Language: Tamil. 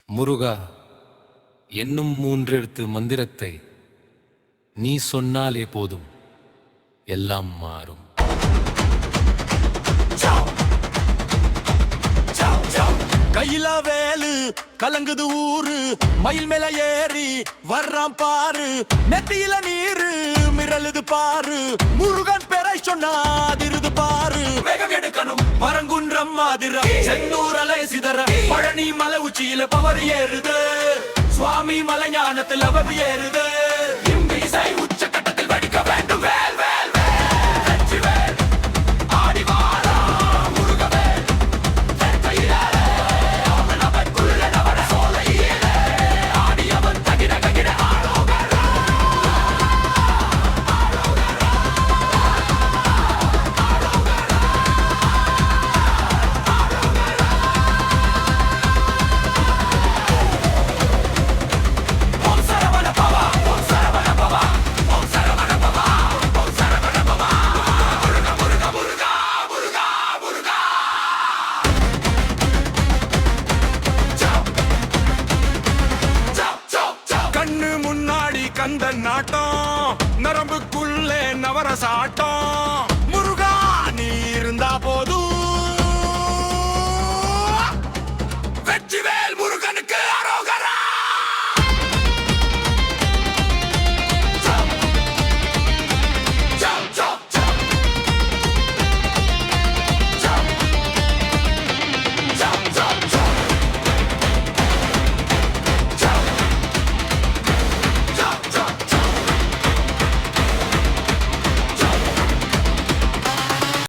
முருகா என்னும் மூன்றெழுத்து மந்திரத்தை நீ சொன்னாலே போதும், எல்லாம் மாறும். கையில வேலு கலங்குது ஊரு, மயில் மேல ஏறி வர்றான் பாரு, நெத்தியில நீரு மிரளுது பாரு, முருகன் பெறை சொன்னாதிருது பாரு. வேகம் எடுக்கணும் பரங்குன்றம் மாதிர செந்தூர் அலை சிதற, பழனி மலை உச்சியில பவர் ஏறுது, சுவாமி மலை ஞானத்தில் அவர் ஏறுது. இசை உச்ச கட்டத்தில் வடிக்க வேண்டும் வேல் வேல் வேல் வெற்றி வேல் ஆடி வாரா முருகவேல் தெற்கையிலே அவன் அவன் குள்ள நவர சோலையிலே ஆடி அவன் தகிட ககிட ஆரோகரா ஆரோகரா ஆரோகரா ஆரோகரா. ஓம் சரவண பவா ஓம் சரவண பவா ஓம் சரவண பவா ஓம் சரவண பவா முருகா முருகா முருகா முருகா முருகா. கண்ணு முன்னாடி கந்த நாட்டம், நரம்புக்குள்ளே நவரசாட்டம்,